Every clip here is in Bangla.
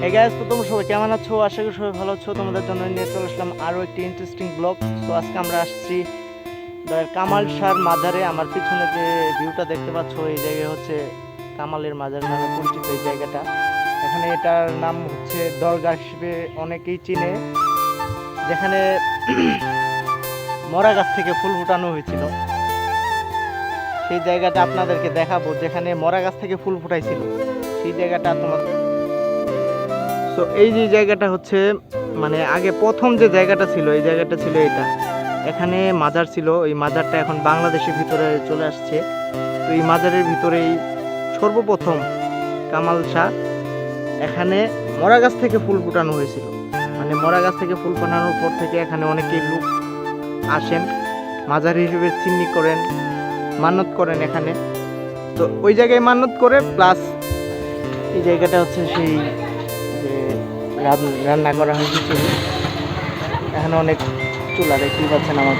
এই গাইস, তো তোমরা সবাই কেমন আছো? আশা করি সবাই ভালো আছো। তোমাদের জন্য নিয়ে চলে আসলাম আরও একটি ইন্টারেস্টিং ব্লগ। তো আজকে আমরা আসছি কামাল শাহর মাজারে। আমার পিছনে যে ভিউটা দেখতে পাচ্ছ, এই জায়গায় হচ্ছে কামালের মাজার নামে পরিচিত এই জায়গাটা। এখানে এটার নাম হচ্ছে দরগা হিসেবে অনেকেই চিনে, যেখানে মরা গাছ থেকে ফুল ফুটানো হয়েছিল। সেই জায়গাটা আপনাদেরকে দেখাবো, যেখানে মরা গাছ থেকে ফুল ফুটাইছিল সেই জায়গাটা তোমার। তো এই যে জায়গাটা হচ্ছে মানে আগে প্রথম যে জায়গাটা ছিল, এই জায়গাটা ছিল এটা। এখানে মাজার ছিল, এই মাজারটা এখন বাংলাদেশের ভিতরে চলে আসছে। তো এই মাজারের ভিতরেই সর্বপ্রথম কামাল শাহ এখানে মরা গাছ থেকে ফুল ফুটানো হয়েছিল। মানে মরা গাছ থেকে ফুল ফোটানোর পর থেকে এখানে অনেকেই লোক আসেন, মাজার হিসেবে চিন্নি করেন, মান্নত করেন এখানে। তো ওই জায়গায় মান্নত করে, প্লাস এই জায়গাটা হচ্ছে সেই যে রান্না করা হয়েছে চুলা। এখানে অনেক চুলা দেখতে পাচ্ছেন। আমার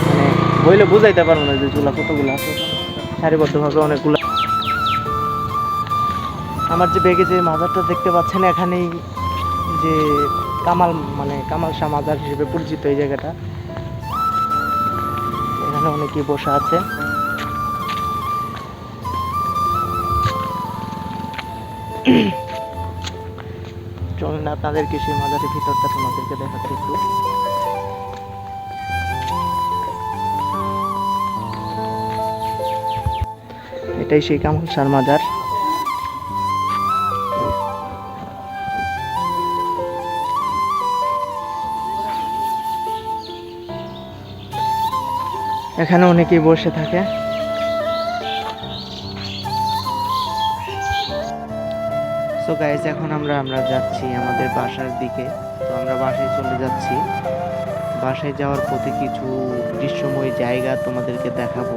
মানে বইলে বুঝাইতে পারবো না যে চুলা কতগুলো আছে, সারিবদ্ধভাবে অনেকগুলো। আমার যে ব্যাগে যে মাজারটা দেখতে পাচ্ছেন, এখানেই যে কামাল শাহ মাজার হিসেবে পরিচিত এই জায়গাটা। এখানে অনেকেই বসে আছে। চলুন আপনাদেরকে সেই মাজারের ভিতরটা তোমাদেরকে দেখাচ্ছি একটু। এটাই সেই কামাল শাহ মাজার। এখানে অনেকেই বসে থাকে। সো গাইস, এখন আমরা যাচ্ছি আমাদের বাসার দিকে। তো আমরা বাসায় চলে যাচ্ছি। বাসায় যাওয়ার পথে কিছু দৃশ্যময় জায়গা তোমাদেরকে দেখাবো।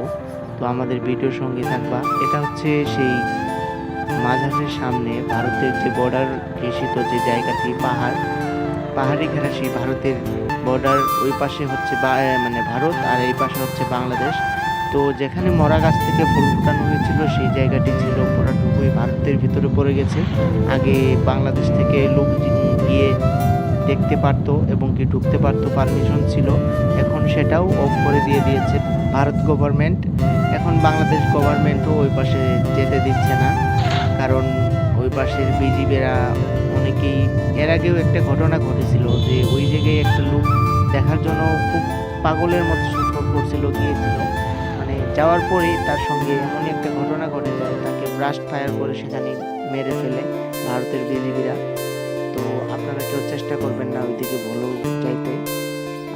তো আমাদের ভিডিওর সঙ্গে থাকবা। এটা হচ্ছে সেই মাঝারের সামনে ভারতের যে বর্ডার ঘেঁষিত যে জায়গাটি, পাহাড়ি ঘেরা সেই ভারতের বর্ডার। ওই পাশে হচ্ছে মানে ভারত, আর এই পাশে হচ্ছে বাংলাদেশ। তো যেখানে মরা গাছ থেকে ফুল ফুটানো হয়েছিল সেই জায়গাটি ছিল পুরাটুকুই ভারতের ভিতরে পড়ে গেছে। আগে বাংলাদেশ থেকে লোক গিয়ে দেখতে পারতো এবং কি ঢুকতে পারতো, পারমিশন ছিল। এখন সেটাও অফ করে দিয়েছে ভারত গভর্নমেন্ট। এখন বাংলাদেশ গভর্নমেন্টও ওই পাশে যেতে দিচ্ছে না, কারণ ওই পাশের বিজিবিরা অনেকেই, এর আগেও একটা ঘটনা ঘটেছিল যে ওই জায়গায় একটা লোক দেখার জন্য খুব পাগলের মতো ছটফট করছিল, গিয়েছিল। মানে যাওয়ার পরেই তার সঙ্গে এমনই একটা ঘটনা ঘটে যায়, তাকে ব্রাস্ট ফায়ার করে সেখানে মেরে ফেলে ভারতের বিজিবিরা। তো আপনারা কেউ চেষ্টা করবেন না ওইদিকে ভালো যাইতে।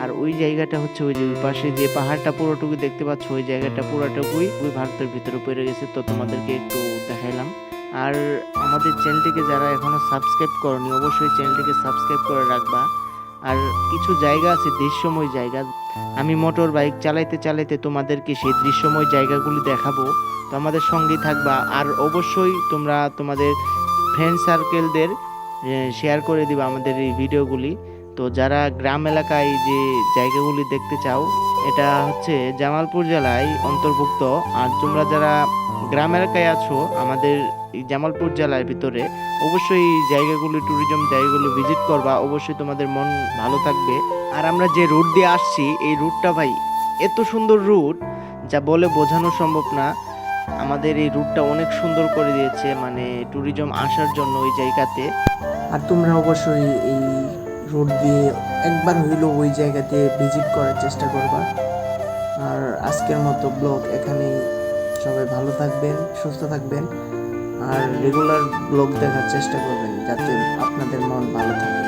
আর ওই জায়গাটা হচ্ছে ওই যে ওই পাশে যে পাহাড়টা পুরোটুকু দেখতে পাচ্ছ, ওই জায়গাটা পুরোটুকুই ওই ভারতের ভিতরে পড়ে গেছে। তো তোমাদেরকে একটু দেখাইলাম। আর আমাদের চ্যানেলটিকে যারা এখনো সাবস্ক্রাইব করনি, অবশ্যই চ্যানেলটিকে সাবস্ক্রাইব করে রাখবা। আর কিছু জায়গা আছে দৃশ্যময় জায়গা, আমি মোটর বাইক চালাইতে চালাইতে তোমাদেরকে সেই দৃশ্যময় জায়গাগুলি দেখাবো। তো আমাদের সঙ্গেই থাকবা। আর অবশ্যই তোমরা তোমাদের ফ্রেন্ড সার্কেলদের শেয়ার করে দিবা আমাদের এই ভিডিওগুলি। তো যারা গ্রাম এলাকায় যে জায়গাগুলি দেখতে চাও, এটা হচ্ছে জামালপুর জেলায় অন্তর্ভুক্ত। আর তোমরা যারা গ্রাম এলাকায় আছো আমাদের এই জামালপুর জেলার ভিতরে, অবশ্যই এই জায়গাগুলি, ট্যুরিজম জায়গাগুলো ভিজিট করবা। অবশ্যই তোমাদের মন ভালো থাকবে। আর আমরা যে রুট দিয়ে আসছি, এই রুটটা ভাই এত সুন্দর রুট, যা বলে বোঝানো সম্ভব না। আমাদের এই রুটটা অনেক সুন্দর করে দিয়েছে, মানে ট্যুরিজম আসার জন্য ওই জায়গাতে। আর তোমরা অবশ্যই এই রুট দিয়ে একবার হইলেও ওই জায়গাতে ভিজিট করার চেষ্টা করবা। আর আজকের মতো ব্লগ এখানেই। সবাই ভালো থাকবেন, সুস্থ থাকবেন, আর রেগুলার ব্লগ দেখার চেষ্টা করবেন যাতে আপনাদের মন ভালো থাকে।